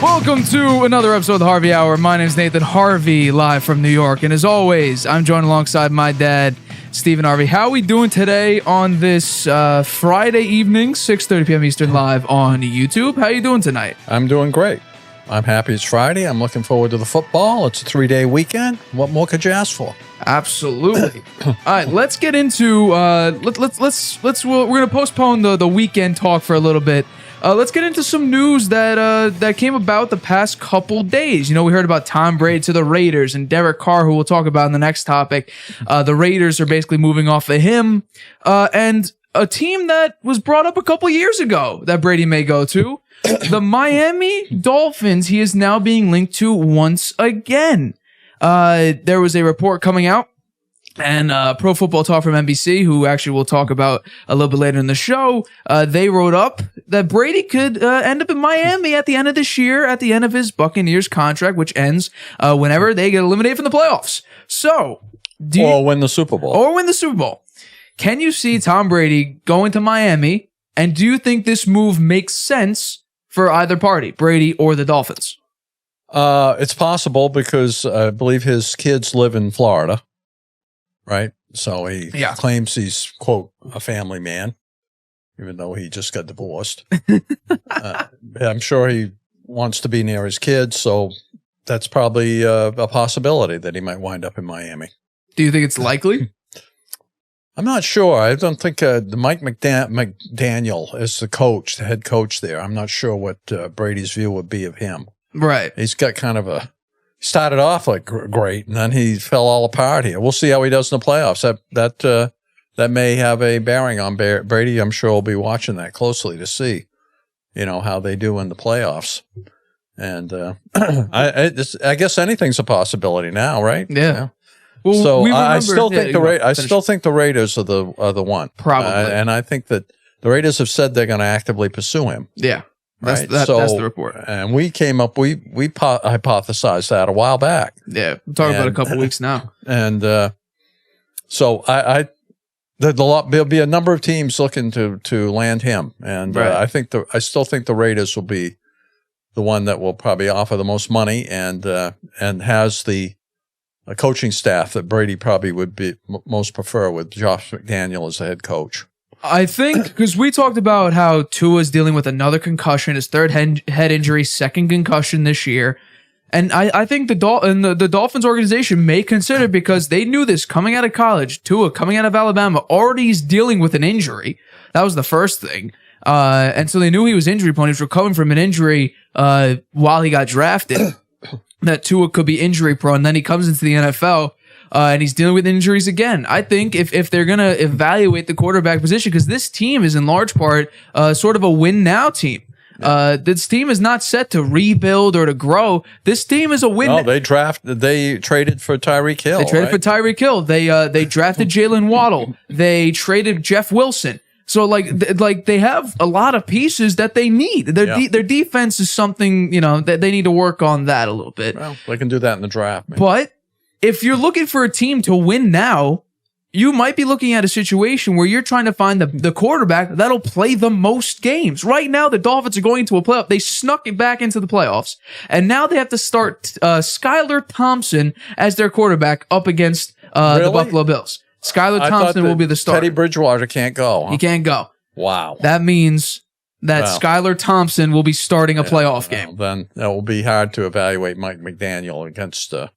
Welcome to another episode of the Harvey Hour. My name is Nathan Harvey, live from New York. And as always, I'm joined alongside my dad, Stephen Harvey. How are we doing today on this Friday evening, 6:30 p.m. Eastern, live on YouTube? How are you doing tonight? I'm doing great. I'm happy it's Friday. I'm looking forward to the football. It's a 3-day weekend. What more could you ask for? Absolutely. All right, let's get into we're going to postpone the weekend talk for a little bit. Let's get into some news that came about the past couple days. You know, we heard about Tom Brady to the Raiders and Derek Carr, who we'll talk about in the next topic. The Raiders are basically moving off of him, and a team that was brought up a couple years ago that Brady may go to. The Miami Dolphins, he is now being linked to once again. There was a report coming out, and Pro Football Talk from NBC, who actually we'll talk about a little bit later in the show, they wrote up that Brady could end up in Miami at the end of this year, at the end of his Buccaneers contract, which ends whenever they get eliminated from the playoffs. So, or win the Super Bowl. Can you see Tom Brady going to Miami, and do you think this move makes sense for either party, Brady or the Dolphins? It's possible because I believe his kids live in Florida, right? So he claims he's, quote, a family man, even though he just got divorced. I'm sure he wants to be near his kids, so that's probably a possibility that he might wind up in Miami. Do you think it's likely? I'm not sure. I don't think the Mike McDaniel is the head coach there. I'm not sure what Brady's view would be of him. Right. He's got kind of started off like great, and then he fell all apart here. We'll see how he does in the playoffs. That may have a bearing on Brady. I'm sure we'll be watching that closely to see, how they do in the playoffs. And I guess anything's a possibility now, right? Yeah. Well, so I still think the Raiders are the one. Probably. And I think that the Raiders have said they're going to actively pursue him. Yeah. That's the report. And we hypothesized that a while back. Yeah. I'm talking about a couple weeks now. And so there'll be a number of teams looking to land him. And right. I still think the Raiders will be the one that will probably offer the most money and has the coaching staff that Brady probably would be most prefer, with Josh McDaniel as the head coach. I think because we talked about how Tua's dealing with another concussion, his third head injury, second concussion this year. And I think the Dolphins organization may consider, because they knew this coming out of college, Tua coming out of Alabama already is dealing with an injury. That was the first thing. And so they knew he was injury prone. He was recovering from an injury while he got drafted. That Tua could be injury prone. Then he comes into the NFL and he's dealing with injuries again. I think if they're going to evaluate the quarterback position, because this team is in large part sort of a win now team. This team is not set to rebuild or to grow. This team is a win. No, they traded for Tyreek Hill. They traded for Tyreek Hill. They drafted Jalen Waddle. They traded Jeff Wilson. So like they have a lot of pieces that they need. Their defense is something, that they need to work on that a little bit. Well, they can do that in the draft. Man. But if you're looking for a team to win now, you might be looking at a situation where you're trying to find the quarterback that'll play the most games. Right now, the Dolphins are going to a playoff. They snuck it back into the playoffs, and now they have to start Skylar Thompson as their quarterback up against the Buffalo Bills. Skylar Thompson will be the starter. Teddy Bridgewater can't go. Huh? He can't go. Wow. That means that Skylar Thompson will be starting a playoff game. Then it will be hard to evaluate Mike McDaniel against the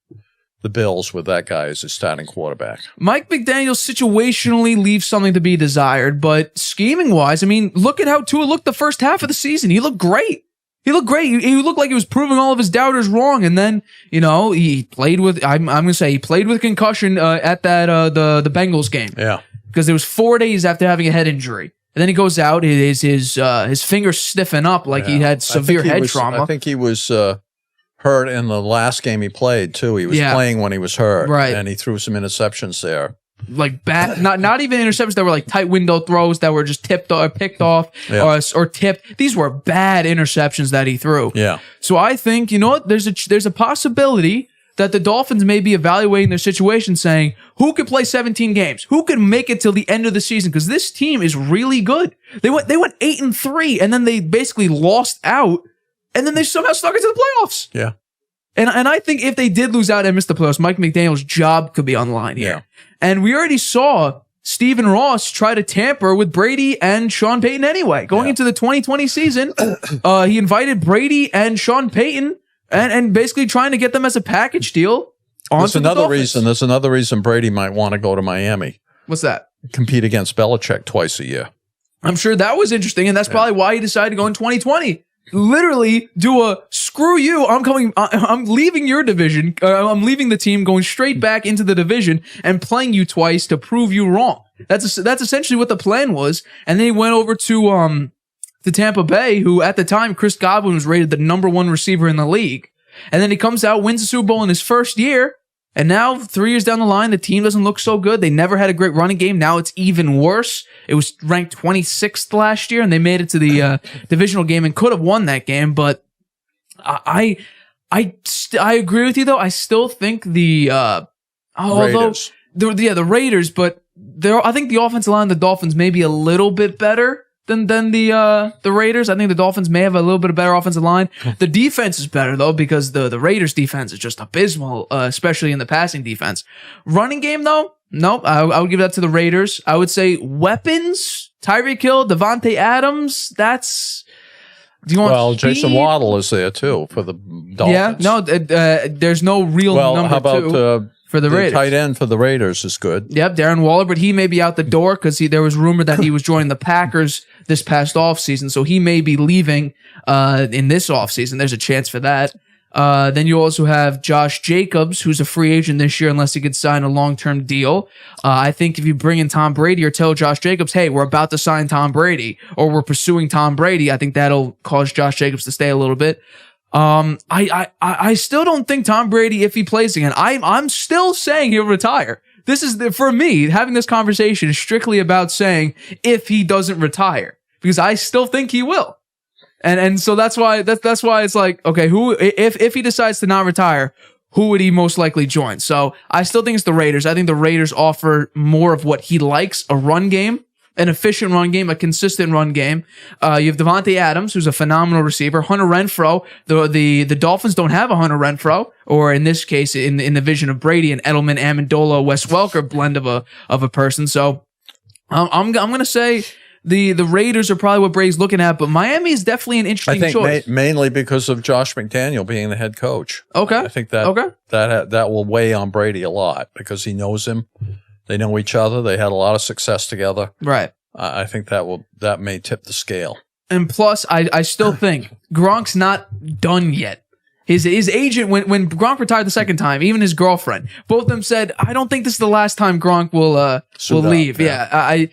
Bills with that guy as his starting quarterback. Mike McDaniel situationally leaves something to be desired, but scheming-wise, look at how Tua looked the first half of the season. He looked great. He looked like he was proving all of his doubters wrong. And then, he played with, I'm going to say he played with concussion at that the Bengals game. Yeah. Because it was 4 days after having a head injury. And then he goes out, his fingers stiffen up like he had severe head trauma. I think he was hurt in the last game he played, too. He was playing when he was hurt. Right. And he threw some interceptions there. Like bad, not even interceptions that were like tight window throws that were just tipped or picked off or tipped. These were bad interceptions that he threw. Yeah. So I think, there's a possibility that the Dolphins may be evaluating their situation, saying who could play 17 games, who could make it till the end of the season, because this team is really good. They went 8-3, and then they basically lost out and then they somehow snuck into the playoffs. Yeah. And I think if they did lose out and miss the playoffs, Mike McDaniel's job could be on the line here. Yeah. And we already saw Stephen Ross try to tamper with Brady and Sean Payton anyway. Going into the 2020 season, he invited Brady and Sean Payton and basically trying to get them as a package deal. There's another reason Brady might want to go to Miami. What's that? Compete against Belichick twice a year. I'm sure that was interesting, and that's probably why he decided to go in 2020. Literally do a screw you. I'm leaving your division. I'm leaving the team, going straight back into the division and playing you twice to prove you wrong. That's essentially what the plan was. And then he went over to Tampa Bay, who at the time Chris Godwin was rated the #1 receiver in the league. And then he comes out, wins the Super Bowl in his first year. And now 3 years down the line, the team doesn't look so good. They never had a great running game. Now it's even worse. It was ranked 26th last year, and they made it to the divisional game and could have won that game. But I agree with you though. I still think the Raiders. the Raiders, but I think the offensive line of the Dolphins may be a little bit better than the Raiders. I think the Dolphins may have a little bit of better offensive line. The defense is better though, because the Raiders defense is just abysmal, especially in the passing defense. Running game though, nope. I would give that to the Raiders. I would say weapons, Tyreek Hill, Devontae Adams. That's. Do you want speed? Jason Waddle is there too for the Dolphins. Yeah, no, there's no real number how about, two. For the Raiders. Tight end for the Raiders is good. Yep, Darren Waller, but he may be out the door because there was rumor that he was joining the Packers this past offseason, so he may be leaving in this offseason. There's a chance for that. Then you also have Josh Jacobs, who's a free agent this year unless he could sign a long-term deal. I think if you bring in Tom Brady or tell Josh Jacobs, hey, we're about to sign Tom Brady, or we're pursuing Tom Brady, I think that'll cause Josh Jacobs to stay a little bit. I still don't think Tom Brady, if he plays again, I'm still saying he'll retire. This is for me, having this conversation is strictly about saying if he doesn't retire, because I still think he will. And so that's why it's like, okay, if he decides to not retire, who would he most likely join? So I still think it's the Raiders. I think the Raiders offer more of what he likes, a run game. An efficient run game, a consistent run game. You have Devontae Adams, who's a phenomenal receiver. Hunter Renfrow. The Dolphins don't have a Hunter Renfrow, or in this case, in the vision of Brady, an Edelman, Amendola, Wes Welker blend of a person. So I'm gonna say the Raiders are probably what Brady's looking at, but Miami is definitely an interesting choice. Mainly because of Josh McDaniel being the head coach. Okay, I think that will weigh on Brady a lot because he knows him. They know each other. They had a lot of success together. Right. I think that may tip the scale. And plus, I still think Gronk's not done yet. His agent, when Gronk retired the second time, even his girlfriend, both of them said, I don't think this is the last time Gronk will leave. Yeah. I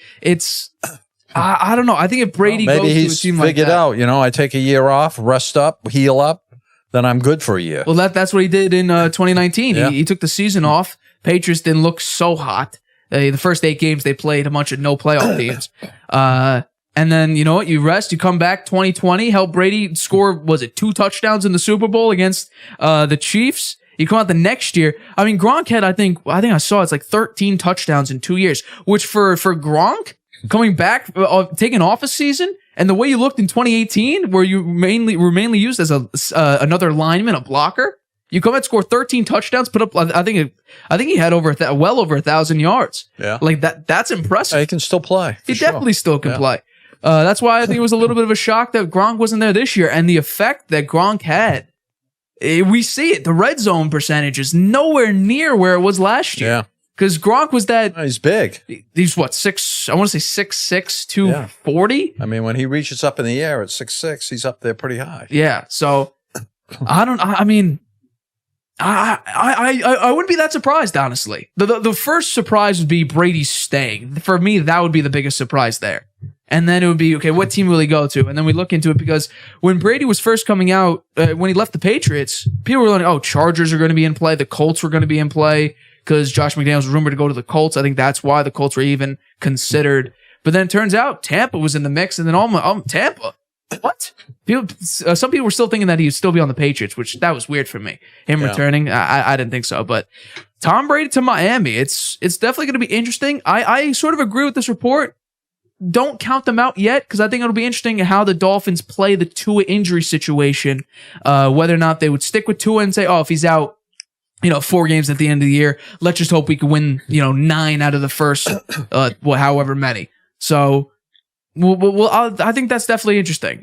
don't know. I think if Brady goes to a team like that. Maybe he's figured out, I take a year off, rest up, heal up, then I'm good for a year. Well, that's what he did in 2019. Yeah. He took the season off. Patriots didn't look so hot. The first 8 games they played, a bunch of no playoff teams. And then, you know what? You rest, you come back 2020, help Brady score, 2 touchdowns in the Super Bowl against the Chiefs? You come out the next year. I mean, Gronk had, I think I saw it's like 13 touchdowns in 2 years, which for Gronk, coming back, taking off a season, and the way you looked in 2018, where you were mainly used as another lineman, a blocker, you come out, score 13 touchdowns, put up, I think he had well over 1,000 yards. Yeah. Like that's impressive. He can still play. He definitely still can play. That's why I think it was a little bit of a shock that Gronk wasn't there this year. And the effect that Gronk had, we see it. The red zone percentage is nowhere near where it was last year. Yeah. Because Gronk was that. He's big. He's what, 6', I want to say 6'6", 240. I mean, when he reaches up in the air at 6'6", he's up there pretty high. Yeah. So I wouldn't be that surprised, honestly. The first surprise would be Brady staying. For me, that would be the biggest surprise there. And then it would be, okay, what team will he go to? And then we look into it, because when Brady was first coming out, when he left the Patriots, people were like, Chargers are going to be in play. The Colts were going to be in play because Josh McDaniels was rumored to go to the Colts. I think that's why the Colts were even considered. But then it turns out Tampa was in the mix, and then Tampa. What? Some people were still thinking that he'd still be on the Patriots, which that was weird for me. Him returning, I didn't think so. But Tom Brady to Miami, it's definitely going to be interesting. I sort of agree with this report. don't count them out yet, because I think it'll be interesting how the Dolphins play the Tua injury situation, whether or not they would stick with Tua and say, oh, if he's out, 4 games at the end of the year, let's just hope we can win, 9 out of the first, however many. So I think that's definitely interesting.